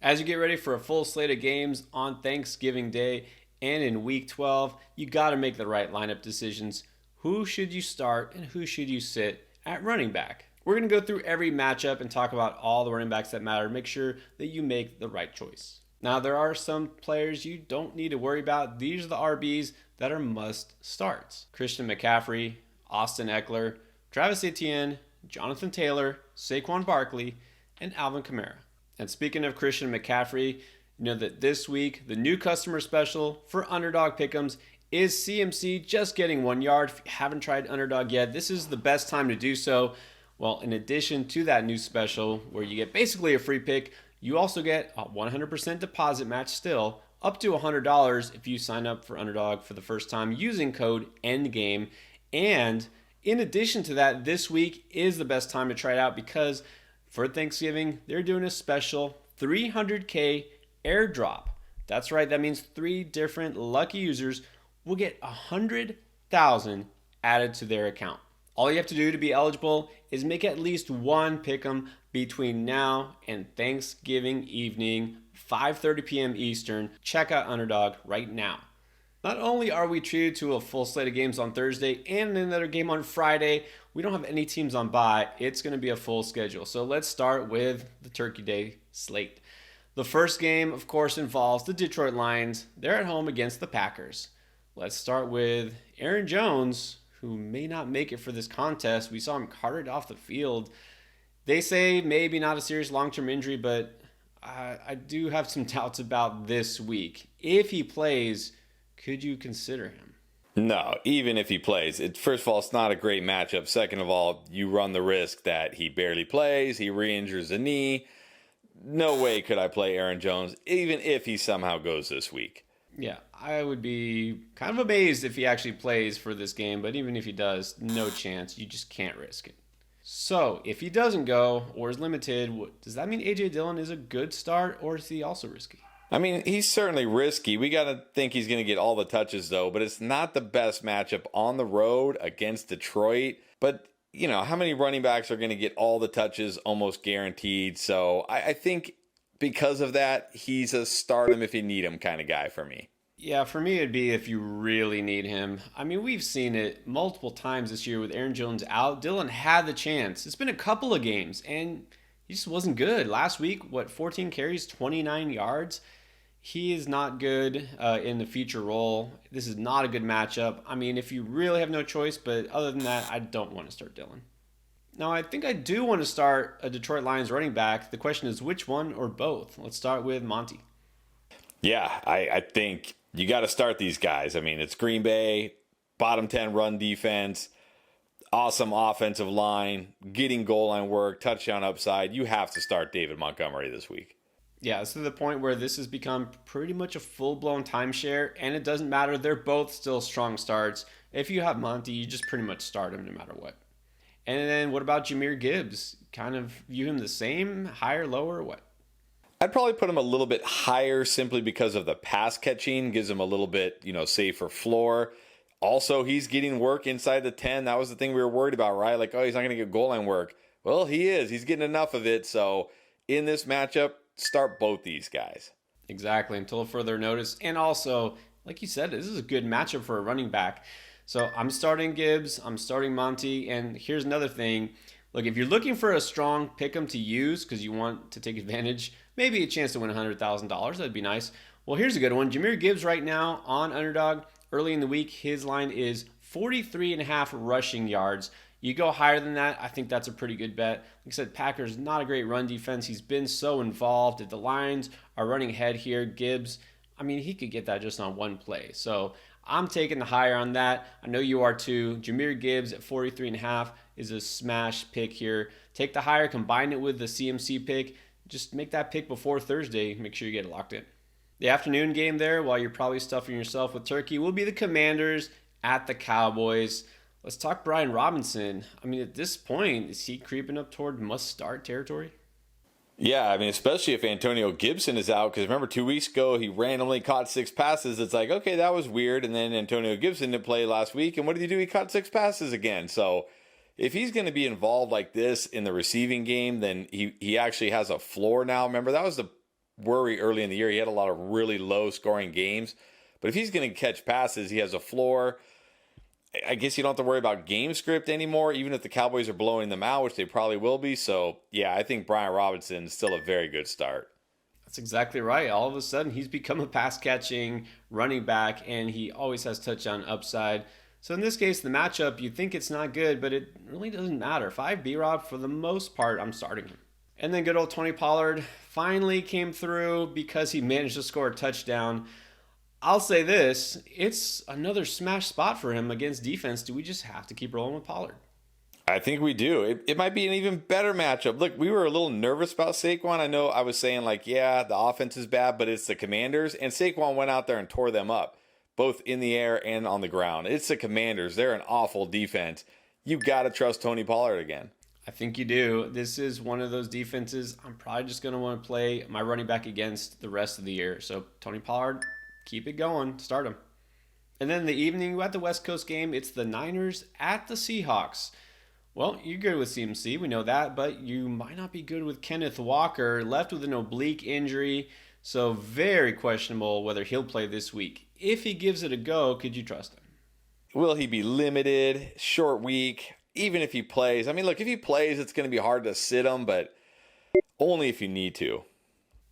As you get ready for a full slate of games on Thanksgiving Day and in Week 12, you got to make the right lineup decisions. Who should you start and who should you sit at running back? We're going to go through every matchup and talk about all the running backs that matter. Make sure that you make the right choice. Now, there are some players you don't need to worry about. These are the RBs that are must starts. Christian McCaffrey, Austin Eckler, Travis Etienne, Jonathan Taylor, Saquon Barkley, and Alvin Kamara. And speaking of Christian McCaffrey, you know that this week, the new customer special for Underdog Pick'ems is CMC just getting 1 yard. If you haven't tried Underdog yet, this is the best time to do so. Well, in addition to that new special where you get basically a free pick, you also get a 100% deposit match still, up to $100 if you sign up for Underdog for the first time using code ENDGAME. And in addition to that, this week is the best time to try it out because for Thanksgiving, they're doing a special 300K airdrop. That's right, that means 3 different lucky users will get 100,000 added to their account. All you have to do to be eligible is make at least one pick'em between now and Thanksgiving evening, 5:30 p.m. Eastern. Check out Underdog right now. Not only are we treated to a full slate of games on Thursday and another game on Friday, we don't have any teams on bye. It's going to be a full schedule. So let's start with the Turkey Day slate. The first game, of course, involves the Detroit Lions. They're at home against the Packers. Let's start with Aaron Jones, who may not make it for this contest. We saw him carted off the field. They say maybe not a serious long-term injury, but I do have some doubts about this week. If he plays, could you consider him? No, even if he plays. First of all, it's not a great matchup. Second of all, you run the risk that he barely plays, he re-injures a knee. No way could I play Aaron Jones, even if he somehow goes this week. Yeah, I would be kind of amazed if he actually plays for this game, but even if he does, no chance. You just can't risk it. So, if he doesn't go or is limited, does that mean A.J. Dillon is a good start, or is he also risky? I mean, he's certainly risky. We got to think he's going to get all the touches, though, but it's not the best matchup on the road against Detroit. But, you know, how many running backs are going to get all the touches almost guaranteed? So I think because of that, he's a start him if you need him kind of guy for me. Yeah, for me, it'd be if you really need him. I mean, we've seen it multiple times this year with Aaron Jones out. Dillon had the chance. It's been a couple of games, and he just wasn't good. Last week, 14 carries, 29 yards? He is not good in the feature role. This is not a good matchup. I mean, if you really have no choice, but other than that, I don't want to start Dillon. Now, I think I do want to start a Detroit Lions running back. The question is which one or both? Let's start with Monty. Yeah, I think you got to start these guys. I mean, it's Green Bay, bottom 10 run defense, awesome offensive line, getting goal line work, touchdown upside. You have to start David Montgomery this week. Yeah, it's to the point where this has become pretty much a full-blown timeshare, and it doesn't matter. They're both still strong starts. If you have Monty, you just pretty much start him no matter what. And then what about Jahmyr Gibbs? Kind of view him the same, higher, lower, or what? I'd probably put him a little bit higher simply because of the pass catching. Gives him a little bit, safer floor. Also, he's getting work inside the 10. That was the thing we were worried about, right? Like, oh, he's not going to get goal line work. Well, he is. He's getting enough of it. So in this matchup, start both these guys. Exactly, until further notice. And also, like you said, this is a good matchup for a running back. So I'm starting Gibbs, I'm starting Monty, and here's another thing. Look, if you're looking for a strong pick'em to use because you want to take advantage, maybe a chance to win $100,000, that'd be nice. Well, here's a good one. Jahmyr Gibbs right now on Underdog. Early in the week, his line is 43.5 rushing yards. You go higher than that, I think that's a pretty good bet. Like I said, Packers, not a great run defense. He's been so involved. If the Lions are running ahead here, Gibbs, I mean, he could get that just on one play. So I'm taking the higher on that. I know you are too. Jahmyr Gibbs at 43.5 is a smash pick here. Take the higher, combine it with the CMC pick. Just make that pick before Thursday. Make sure you get it locked in. The afternoon game there, while you're probably stuffing yourself with turkey, will be the Commanders at the Cowboys. Let's talk Brian Robinson. I mean, at this point, is he creeping up toward must-start territory? Yeah, I mean, especially if Antonio Gibson is out, because remember 2 weeks ago, he randomly caught 6 passes. It's like, okay, that was weird. And then Antonio Gibson didn't play last week. And what did he do? He caught 6 passes again. So if he's going to be involved like this in the receiving game, then he actually has a floor now. Remember, that was the worry early in the year. He had a lot of really low scoring games. But if he's going to catch passes, he has a floor. I guess you don't have to worry about game script anymore, even if the Cowboys are blowing them out, which they probably will be. So, yeah, I think Brian Robinson is still a very good start. That's exactly right. All of a sudden, he's become a pass-catching running back, and he always has touchdown upside. So in this case, the matchup, you think it's not good, but it really doesn't matter. If I have B-Rob, for the most part, I'm starting him. And then good old Tony Pollard finally came through because he managed to score a touchdown. I'll say this, it's another smash spot for him against defense. Do we just have to keep rolling with Pollard? I think we do. It might be an even better matchup. Look, we were a little nervous about Saquon. I know I was saying yeah, the offense is bad, but it's the Commanders. And Saquon went out there and tore them up, both in the air and on the ground. It's the Commanders. They're an awful defense. You got to trust Tony Pollard again. I think you do. This is one of those defenses I'm probably just going to want to play my running back against the rest of the year. So Tony Pollard, keep it going. Start him. And then in the evening, we got the West Coast game. It's the Niners at the Seahawks. Well, you're good with CMC. We know that. But you might not be good with Kenneth Walker, left with an oblique injury. So very questionable whether he'll play this week. If he gives it a go, could you trust him? Will he be limited? Short week? Even if he plays. I mean, look, if he plays, it's going to be hard to sit him, but only if you need to.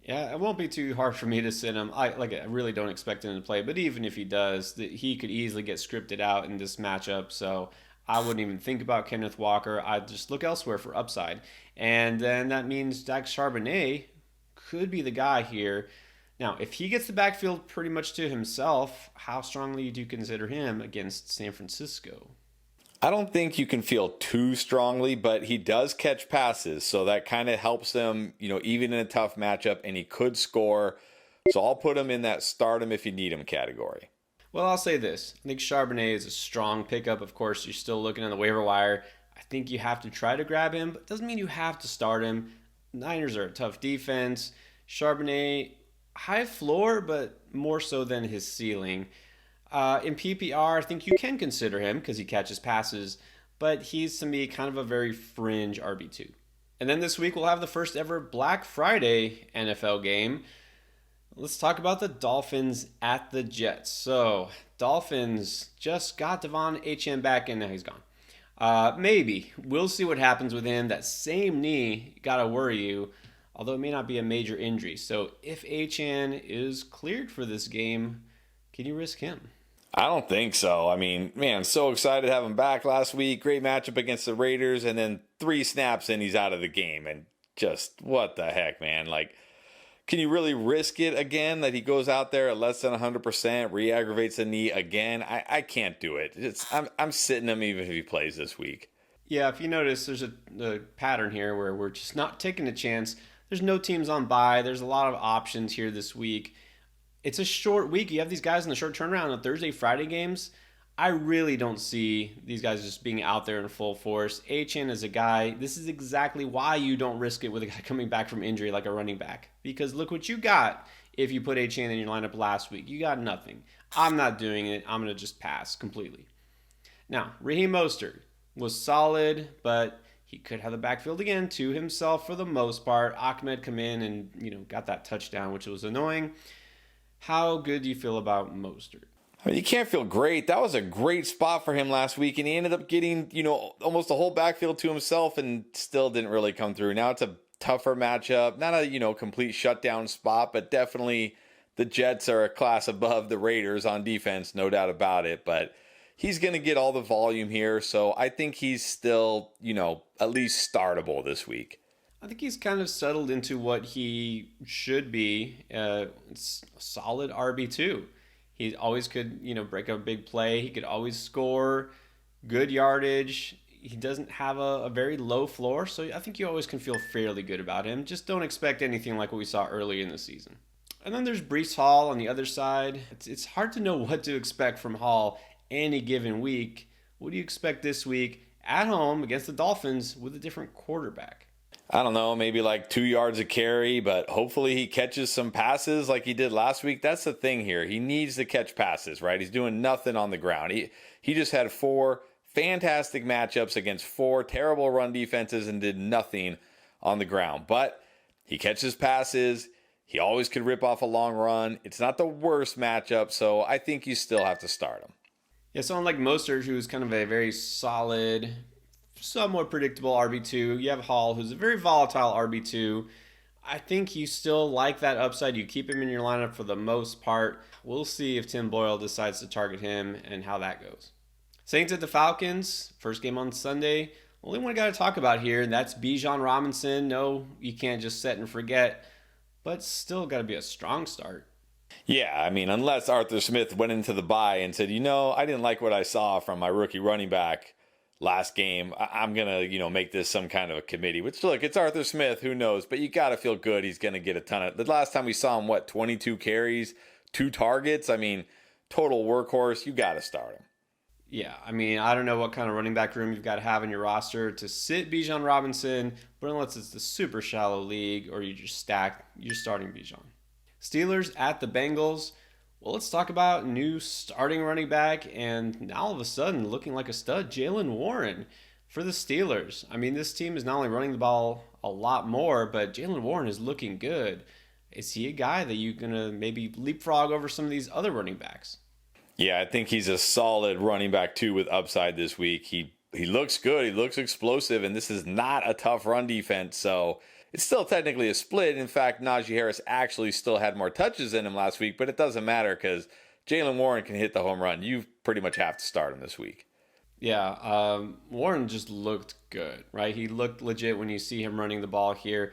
Yeah, it won't be too hard for me to sit him. I really don't expect him to play, but even if he does, he could easily get scripted out in this matchup. So I wouldn't even think about Kenneth Walker. I'd just look elsewhere for upside. And then that means Dax Charbonnet could be the guy here. Now, if he gets the backfield pretty much to himself, how strongly do you consider him against San Francisco? I don't think you can feel too strongly, but he does catch passes, so that kind of helps him, even in a tough matchup, and he could score. So I'll put him in that start him if you need him category. Well, I'll say this. I think Charbonnet is a strong pickup. Of course, you're still looking on the waiver wire. I think you have to try to grab him, but it doesn't mean you have to start him. Niners are a tough defense. Charbonnet, high floor, but more so than his ceiling. In PPR, I think you can consider him because he catches passes, but he's to me kind of a very fringe RB2. And then this week we'll have the first ever Black Friday NFL game. Let's talk about the Dolphins at the Jets. So, Dolphins just got Devon Achane back and now he's gone. Maybe. We'll see what happens with him. That same knee got to worry you, although it may not be a major injury. So, if Achane is cleared for this game, can you risk him? I don't think so. I mean, man, so excited to have him back last week. Great matchup against the Raiders, and then 3 snaps and he's out of the game. And just, what the heck, man? Can you really risk it again that he goes out there at less than 100%, re-aggravates the knee again? I can't do it. I'm sitting him even if he plays this week. Yeah, if you notice, there's a pattern here where we're just not taking a chance. There's no teams on bye. There's a lot of options here this week. It's a short week. You have these guys in the short turnaround on Thursday, Friday games. I really don't see these guys just being out there in full force. Achane is a guy. This is exactly why you don't risk it with a guy coming back from injury like a running back. Because look what you got if you put Achane in your lineup last week. You got nothing. I'm not doing it. I'm going to just pass completely. Now, Raheem Mostert was solid, but he could have the backfield again to himself for the most part. Ahmed come in and got that touchdown, which was annoying. How good do you feel about Mostert? I mean, you can't feel great. That was a great spot for him last week, and he ended up getting, almost the whole backfield to himself and still didn't really come through. Now it's a tougher matchup. Not a, complete shutdown spot, but definitely the Jets are a class above the Raiders on defense, no doubt about it. But he's going to get all the volume here, so I think he's still, at least startable this week. I think he's kind of settled into what he should be. It's a solid RB2. He always could, break a big play. He could always score, good yardage. He doesn't have a very low floor, so I think you always can feel fairly good about him. Just don't expect anything like what we saw early in the season. And then there's Breece Hall on the other side. It's hard to know what to expect from Hall any given week. What do you expect this week at home against the Dolphins with a different quarterback? I don't know, maybe 2 yards a carry, but hopefully he catches some passes like he did last week. That's the thing here. He needs to catch passes, right? He's doing nothing on the ground. He just had 4 fantastic matchups against 4 terrible run defenses and did nothing on the ground. But he catches passes. He always could rip off a long run. It's not the worst matchup, so I think you still have to start him. Yeah, someone like Mostert, who's kind of a very solid, somewhat predictable RB2. You have Hall, who's a very volatile RB2. I think you still like that upside. You keep him in your lineup for the most part. We'll see if Tim Boyle decides to target him and how that goes. Saints at the Falcons, first game on Sunday. Only one I got to talk about here, and that's Bijan Robinson. No, you can't just set and forget, but still got to be a strong start. Yeah, I mean, unless Arthur Smith went into the bye and said, I didn't like what I saw from my rookie running back last game. I'm going to, make this some kind of a committee. Which, look, it's Arthur Smith. Who knows? But you got to feel good. He's going to get a ton of... The last time we saw him, 22 carries, 2 targets? I mean, total workhorse. You got to start him. Yeah, I mean, I don't know what kind of running back room you've got to have in your roster to sit Bijan Robinson, but unless it's the super shallow league or you just stack, you're starting Bijan. Steelers at the Bengals. Well, let's talk about new starting running back and now all of a sudden looking like a stud, Jaylen Warren for the Steelers. I mean, this team is not only running the ball a lot more, but Jaylen Warren is looking good. Is he a guy that you're going to maybe leapfrog over some of these other running backs? Yeah, I think he's a solid running back too with upside this week. He looks good. He looks explosive, and this is not a tough run defense, so it's still technically a split. In fact, Najee Harris actually still had more touches than him last week, but it doesn't matter because Jaylen Warren can hit the home run. You pretty much have to start him this week. Yeah, Warren just looked good, right? He looked legit when you see him running the ball here.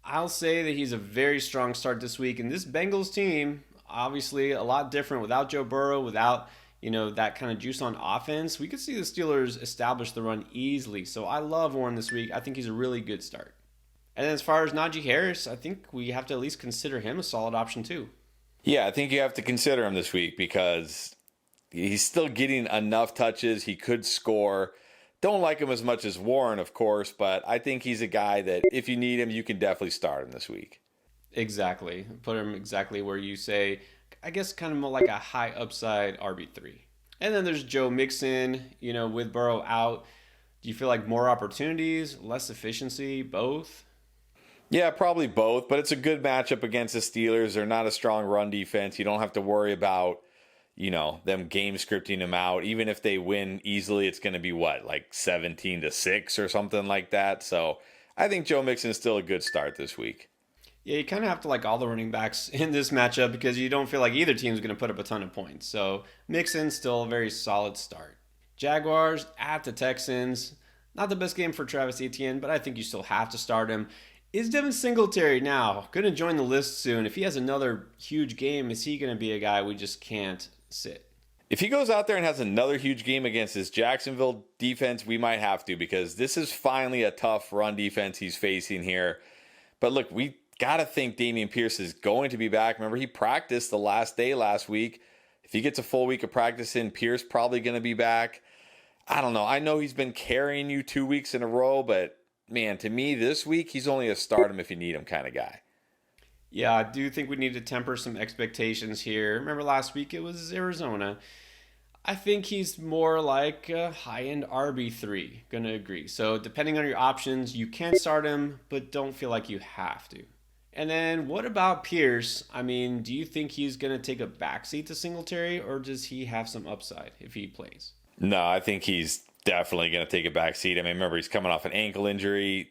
I'll say that he's a very strong start this week, and this Bengals team, obviously a lot different without Joe Burrow, without that kind of juice on offense. We could see the Steelers establish the run easily. So I love Warren this week. I think he's a really good start. And then as far as Najee Harris, I think we have to at least consider him a solid option too. Yeah, I think you have to consider him this week because he's still getting enough touches. He could score. Don't like him as much as Warren, of course, but I think he's a guy that if you need him, you can definitely start him this week. Exactly. Put him exactly where you say, I guess kind of more like a high upside RB3. And then there's Joe Mixon, with Burrow out. Do you feel like more opportunities, less efficiency, both? Yeah, probably both, but it's a good matchup against the Steelers. They're not a strong run defense. You don't have to worry about, them game scripting them out. Even if they win easily, it's going to be 17-6 or something like that. So I think Joe Mixon is still a good start this week. Yeah, you kind of have to like all the running backs in this matchup because you don't feel like either team is going to put up a ton of points. So Mixon still a very solid start. Jaguars at the Texans. Not the best game for Travis Etienne, but I think you still have to start him. Is Devin Singletary now going to join the list soon? If he has another huge game, is he going to be a guy we just can't sit? If he goes out there and has another huge game against his Jacksonville defense, we might have to because this is finally a tough run defense he's facing here. But look, we got to think Dameon Pierce is going to be back. Remember, he practiced the last day last week. If he gets a full week of practice in, Pierce probably going to be back. I don't know. I know he's been carrying you 2 weeks in a row, but man, to me this week, he's only a start him if you need him kind of guy. Yeah, I do think we need to temper some expectations here. Remember last week it was Arizona. I think he's more like a high-end RB3. Gonna agree. So depending on your options, you can start him, but don't feel like you have to. And then what about Pierce? I mean, do you think he's going to take a backseat to Singletary, or does he have some upside if he plays? No, I think he's definitely going to take a backseat. I mean, remember, he's coming off an ankle injury.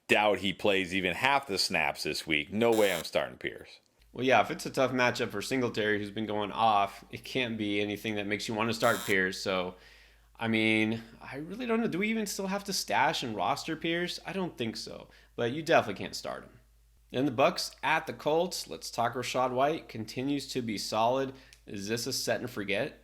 Doubt he plays even half the snaps this week. No way I'm starting Pierce. Well, yeah, if it's a tough matchup for Singletary, who's been going off, it can't be anything that makes you want to start Pierce. So, I mean, I really don't know. Do we even still have to stash and roster Pierce? I don't think so, but you definitely can't start him. Then the Bucks at the Colts. Let's talk Rachaad White. Continues to be solid. Is this a set and forget?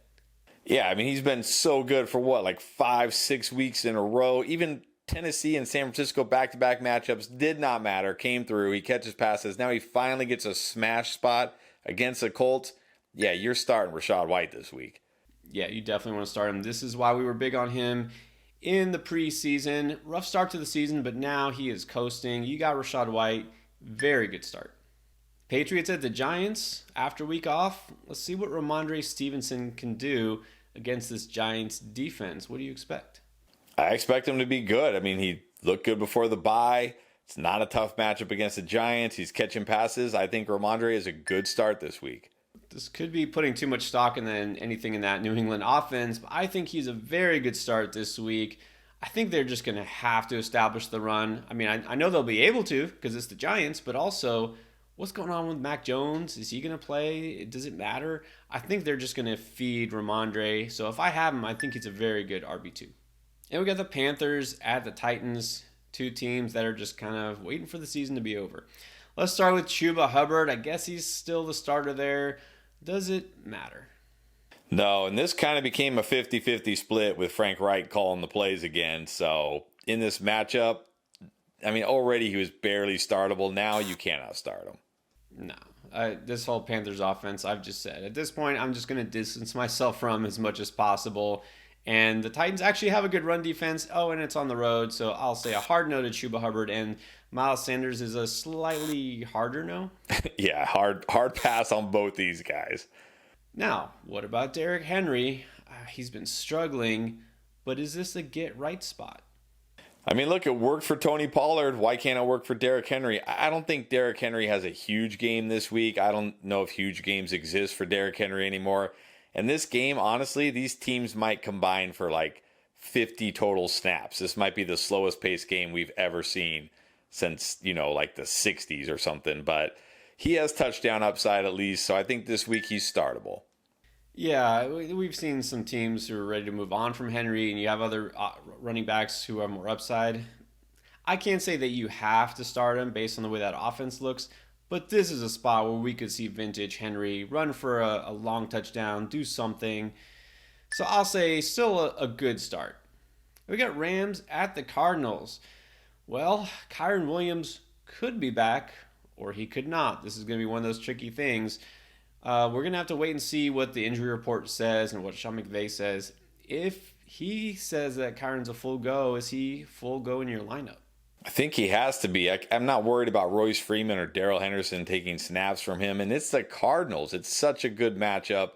Yeah, I mean, he's been so good for 5-6 weeks in a row. Even Tennessee and San Francisco back-to-back matchups did not matter. Came through. He catches passes. Now he finally gets a smash spot against the Colts. Yeah, you're starting Rachaad White this week. Yeah, you definitely want to start him. This is why we were big on him in the preseason. Rough start to the season, but now he is coasting. You got Rachaad White. Very good start. Patriots at the Giants after week off. Let's see what Ramondre Stevenson can do against this Giants defense. What do you expect? I expect him to be good. I mean, he looked good before the bye. It's not a tough matchup against the Giants. He's catching passes. I think Ramondre is a good start this week. This could be putting too much stock in anything in that New England offense, but I think he's a very good start this week. I think they're just going to have to establish the run. I mean, I know they'll be able to because it's the Giants, but also what's going on with Mac Jones? Is he going to play? Does it matter? I think they're just going to feed Ramondre. So if I have him, I think he's a very good RB2. And we got the Panthers at the Titans, two teams that are just kind of waiting for the season to be over. Let's start with Chuba Hubbard. I guess he's still the starter there. Does it matter? No, and this kind of became a 50-50 split with Frank Reich calling the plays again. So in this matchup, I mean, already he was barely startable. Now you cannot start him. No. This whole Panthers offense, I've just said, at this point, I'm just going to distance myself from as much as possible. And the Titans actually have a good run defense. Oh, and it's on the road. So I'll say a hard no to Chuba Hubbard. And Miles Sanders is a slightly harder no. Yeah, hard pass on both these guys. Now, what about Derrick Henry? He's been struggling, but is this a get-right spot? I mean, look, it worked for Tony Pollard. Why can't it work for Derrick Henry? I don't think Derrick Henry has a huge game this week. I don't know if huge games exist for Derrick Henry anymore. And this game, honestly, these teams might combine for like 50 total snaps. This might be the slowest paced game we've ever seen since, like the 60s or something. But he has touchdown upside at least, so I think this week he's startable. Yeah, we've seen some teams who are ready to move on from Henry, and you have other running backs who have more upside. I can't say that you have to start him based on the way that offense looks, but this is a spot where we could see vintage Henry run for a long touchdown, do something. So I'll say still a good start. We got Rams at the Cardinals. Well, Kyren Williams could be back, or he could not. This is going to be one of those tricky things. We're going to have to wait and see what the injury report says and what Sean McVay says. If he says that Kyren's a full go, is he full go in your lineup? I think he has to be. I'm not worried about Royce Freeman or Darrell Henderson taking snaps from him. And it's the Cardinals. It's such a good matchup.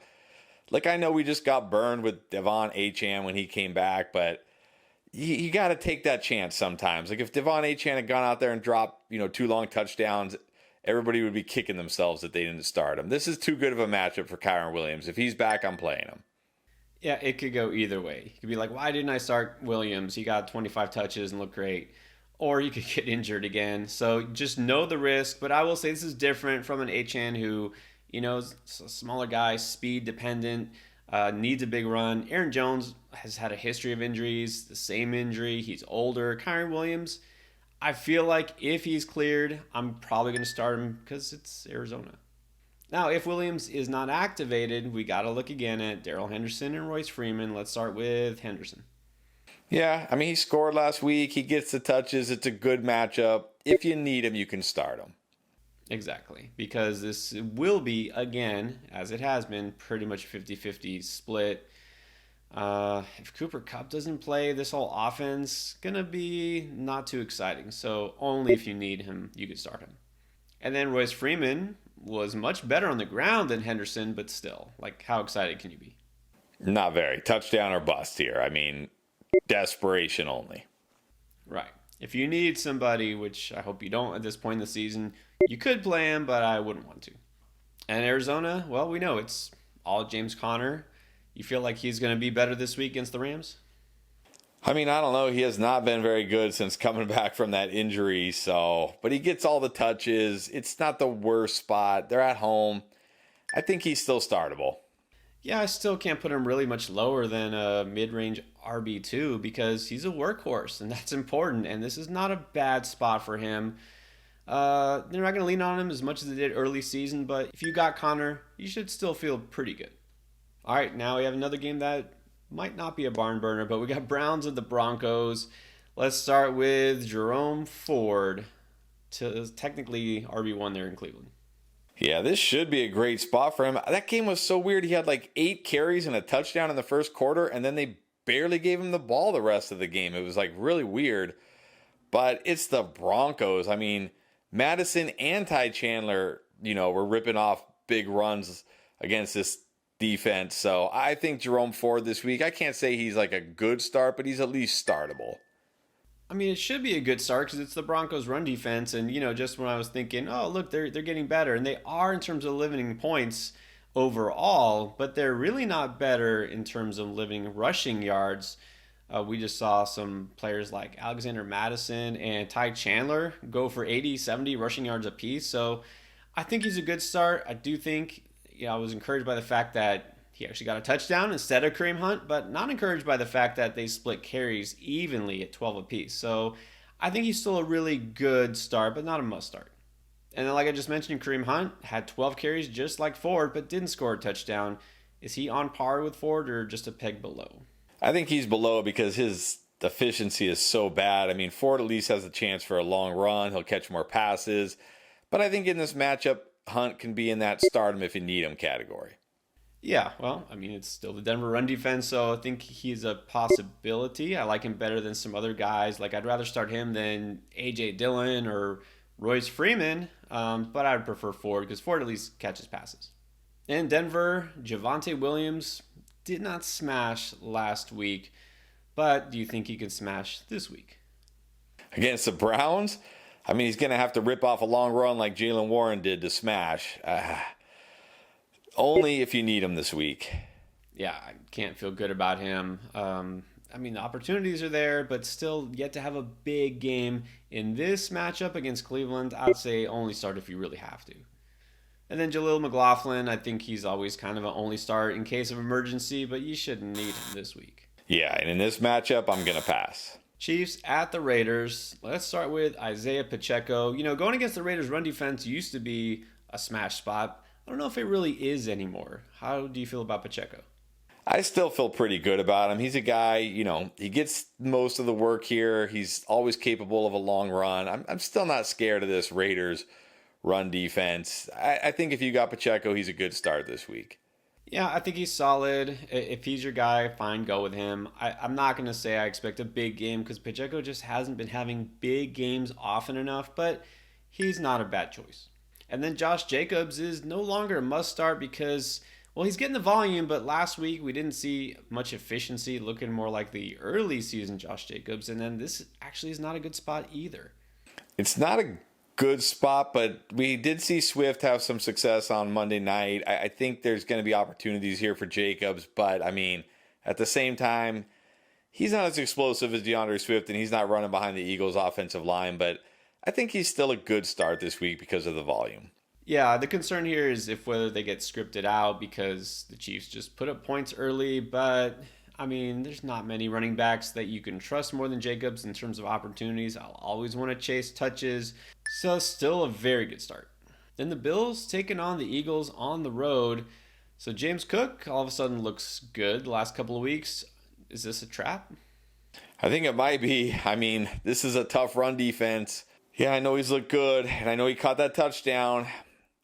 Like, I know we just got burned with Devon Achane when he came back, but you got to take that chance sometimes. Like, if Devon Achane had gone out there and dropped, 2 long touchdowns, everybody would be kicking themselves that they didn't start him. This is too good of a matchup for Kyren Williams. If he's back, I'm playing him. Yeah, it could go either way. You could be like, why didn't I start Williams? He got 25 touches and looked great. Or you could get injured again. So just know the risk. But I will say this is different from an Achane who, is a smaller guy, speed dependent, needs a big run. Aaron Jones has had a history of injuries, the same injury. He's older. Kyren Williams, I feel like if he's cleared, I'm probably going to start him because it's Arizona. Now, if Williams is not activated, we got to look again at Darrell Henderson and Royce Freeman. Let's start with Henderson. Yeah, I mean, he scored last week. He gets the touches. It's a good matchup. If you need him, you can start him. Exactly, because this will be, again, as it has been, pretty much 50-50 split. If Cooper Kupp doesn't play, this whole offense going to be not too exciting. So only if you need him, you could start him. And then Royce Freeman was much better on the ground than Henderson, but still, like, how excited can you be? Not very. Touchdown or bust here. I mean, desperation only. Right. If you need somebody, which I hope you don't at this point in the season, you could play him, but I wouldn't want to. And Arizona, well, we know it's all James Conner. You feel like he's going to be better this week against the Rams? I mean, I don't know. He has not been very good since coming back from that injury. But he gets all the touches. It's not the worst spot. They're at home. I think he's still startable. Yeah, I still can't put him really much lower than a mid-range RB2 because he's a workhorse, and that's important. And this is not a bad spot for him. They're not going to lean on him as much as they did early season, but if you got Connor, you should still feel pretty good. All right, now we have another game that might not be a barn burner, but we got Browns at the Broncos. Let's start with Jerome Ford, technically RB1 there in Cleveland. Yeah, this should be a great spot for him. That game was so weird. He had like 8 carries and a touchdown in the first quarter, and then they barely gave him the ball the rest of the game. It was like really weird. But it's the Broncos. I mean, Madison and Ty Chandler, were ripping off big runs against this defense. So I think Jerome Ford this week, I can't say he's like a good start, but he's at least startable. I mean, it should be a good start because it's the Broncos' run defense, and just when I was thinking, oh look, they're getting better, and they are in terms of limiting points overall, but they're really not better in terms of limiting rushing yards. We just saw some players like Alexander Madison and Ty Chandler go for 80, 70 rushing yards apiece. So I think he's a good start. I do think, I was encouraged by the fact that he actually got a touchdown instead of Kareem Hunt, but not encouraged by the fact that they split carries evenly at 12 apiece. So I think he's still a really good start, but not a must start. And then, like I just mentioned, Kareem Hunt had 12 carries just like Ford, but didn't score a touchdown. Is he on par with Ford or just a peg below? I think he's below because his efficiency is so bad. I mean, Ford at least has a chance for a long run. He'll catch more passes. But I think in this matchup, Hunt can be in that start him if you need him category. Yeah, well, I mean, it's still the Denver run defense, so I think he's a possibility. I like him better than some other guys. Like, I'd rather start him than A.J. Dillon or Royce Freeman, but I would prefer Ford because Ford at least catches passes. In Denver, Javonte Williams did not smash last week, but do you think he can smash this week? Against the Browns? I mean, he's going to have to rip off a long run like Jaylen Warren did to smash. Only if you need him this week. Yeah, I can't feel good about him. I mean, the opportunities are there, but still yet to have a big game in this matchup against Cleveland. I'd say only start if you really have to. And then Jaleel McLaughlin, I think he's always kind of an only start in case of emergency, but you shouldn't need him this week. Yeah, and in this matchup, I'm going to pass. Chiefs at the Raiders. Let's start with Isaiah Pacheco. Going against the Raiders' run defense used to be a smash spot. I don't know if it really is anymore. How do you feel about Pacheco? I still feel pretty good about him. He's a guy, he gets most of the work here. He's always capable of a long run. I'm still not scared of this Raiders run defense. I think if you got Pacheco, he's a good start this week. Yeah, I think he's solid. If he's your guy, fine, go with him. I'm not going to say I expect a big game because Pacheco just hasn't been having big games often enough, but he's not a bad choice. And then Josh Jacobs is no longer a must start because, well, he's getting the volume, but last week we didn't see much efficiency, looking more like the early season Josh Jacobs. And then this actually is not a good spot either. It's not a good spot, but we did see Swift have some success on Monday night. I think there's going to be opportunities here for Jacobs, but I mean, at the same time, he's not as explosive as DeAndre Swift, and he's not running behind the Eagles' offensive line, but I think he's still a good start this week because of the volume. Yeah, the concern here is whether they get scripted out because the Chiefs just put up points early, but I mean, there's not many running backs that you can trust more than Jacobs in terms of opportunities. I'll always want to chase touches. So still a very good start. Then the Bills taking on the Eagles on the road. So James Cook all of a sudden looks good the last couple of weeks. Is this a trap? I think it might be. I mean, this is a tough run defense. Yeah, I know he's looked good, and I know he caught that touchdown.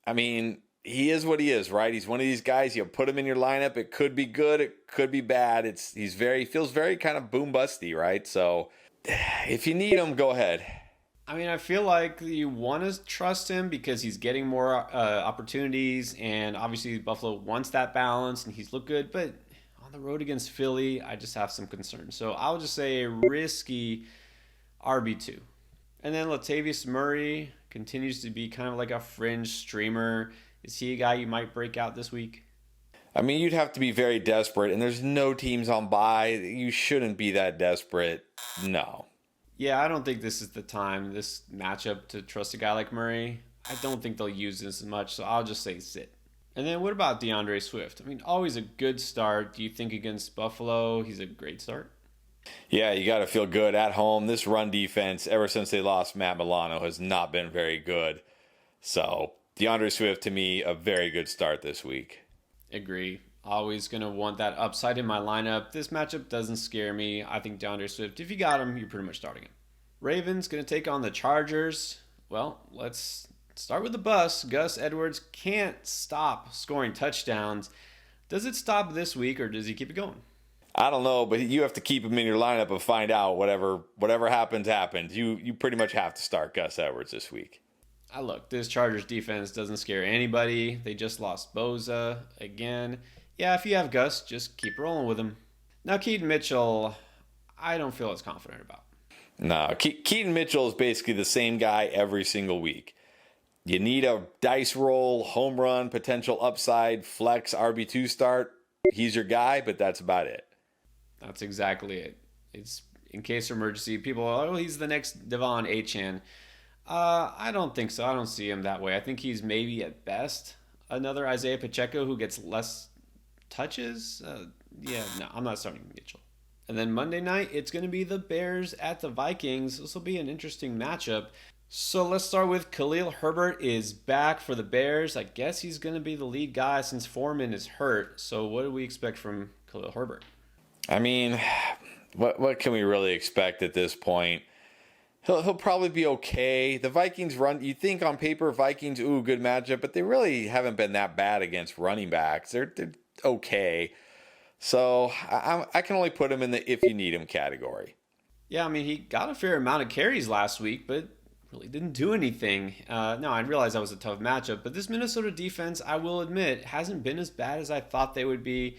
I mean, he is what he is, right? He's one of these guys, you put him in your lineup, it could be good, it could be bad. He feels very kind of boom busty, right? So if you need him, go ahead. I mean, I feel like you want to trust him because he's getting more opportunities, and obviously Buffalo wants that balance, and he's looked good. But on the road against Philly, I just have some concerns. So I'll just say a risky RB2. And then Latavius Murray continues to be kind of like a fringe streamer. Is he a guy you might break out this week? I mean, you'd have to be very desperate, and there's no teams on bye. You shouldn't be that desperate. No. Yeah, I don't think this is the time, this matchup, to trust a guy like Murray. I don't think they'll use this as much, so I'll just say sit. And then what about DeAndre Swift? I mean, always a good start. Do you think against Buffalo he's a great start? Yeah, you got to feel good at home. This run defense, ever since they lost Matt Milano, has not been very good. So DeAndre Swift, to me, a very good start this week. Agree. Always going to want that upside in my lineup. This matchup doesn't scare me. I think DeAndre Swift, if you got him, you're pretty much starting him. Ravens going to take on the Chargers. Well, let's start with the bus. Gus Edwards can't stop scoring touchdowns. Does it stop this week, or does he keep it going? I don't know, but you have to keep him in your lineup and find out whatever happens. You pretty much have to start Gus Edwards this week. Look, this Chargers defense doesn't scare anybody. They just lost Boza again. Yeah, if you have Gus, just keep rolling with him. Now, Keaton Mitchell, I don't feel as confident about. No, Keaton Mitchell is basically the same guy every single week. You need a dice roll, home run, potential upside, flex, RB2 start. He's your guy, but that's about it. That's exactly it. It's in case of emergency. People are, oh, he's the next Devon Achane. I don't think so. I don't see him that way. I think he's maybe at best another Isaiah Pacheco who gets less touches. No, I'm not starting Mitchell. And then Monday night, it's going to be the Bears at the Vikings. This will be an interesting matchup. So let's start with Khalil Herbert is back for the Bears. I guess he's going to be the lead guy since Foreman is hurt. So what do we expect from Khalil Herbert? I mean, what can we really expect at this point? He'll probably be okay. The Vikings run, you think on paper, Vikings, good matchup, but they really haven't been that bad against running backs. They're okay. So I can only put him in the if you need him category. Yeah, I mean, he got a fair amount of carries last week, but really didn't do anything. No, I realize that was a tough matchup, but this Minnesota defense, I will admit, hasn't been as bad as I thought they would be.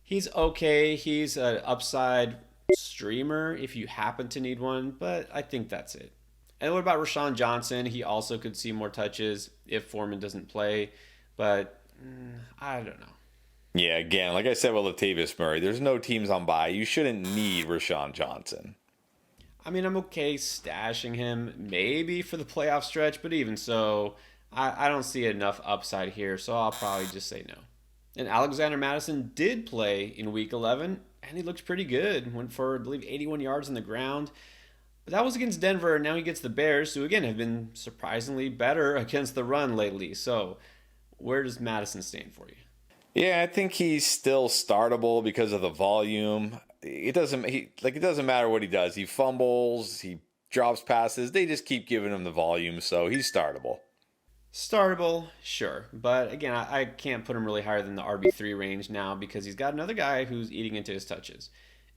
He's okay. He's an upside streamer if you happen to need one, but I think that's it. And what about Rashawn Johnson? He also could see more touches if Foreman doesn't play, but I don't know. Yeah, again, like I said with Latavius Murray, there's no teams on bye. You shouldn't need Rashawn Johnson. I mean, I'm okay stashing him maybe for the playoff stretch, but even so, I don't see enough upside here, so I'll probably just say no. And Alexander Mattison did play in Week 11, and he looked pretty good. Went for, I believe, 81 yards on the ground. But that was against Denver, and now he gets the Bears, who, again, have been surprisingly better against the run lately. So where does Mattison stand for you? Yeah, I think he's still startable because of the volume. It doesn't matter what he does. He fumbles, he drops passes. They just keep giving him the volume, so he's startable. Startable, sure. But again, I can't put him really higher than the RB3 range now because he's got another guy who's eating into his touches.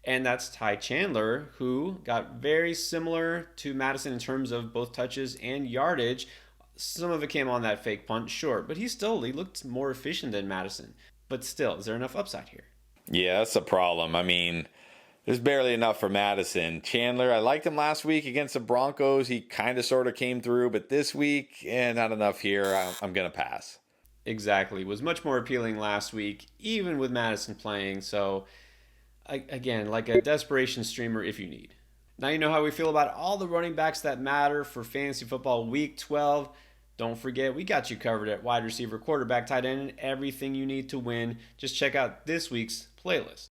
And that's Ty Chandler, who got very similar to Mattison in terms of both touches and yardage. Some of it came on that fake punt, sure. But he looked more efficient than Mattison. But still, is there enough upside here? Yeah, that's the problem. I mean, there's barely enough for Madison. Chandler, I liked him last week against the Broncos. He kind of sort of came through, but this week, not enough here. I'm going to pass. Exactly. Was much more appealing last week, even with Madison playing. So, again, like a desperation streamer if you need. Now you know how we feel about all the running backs that matter for fantasy football week 12. Don't forget, we got you covered at wide receiver, quarterback, tight end, and everything you need to win. Just check out this week's playlist.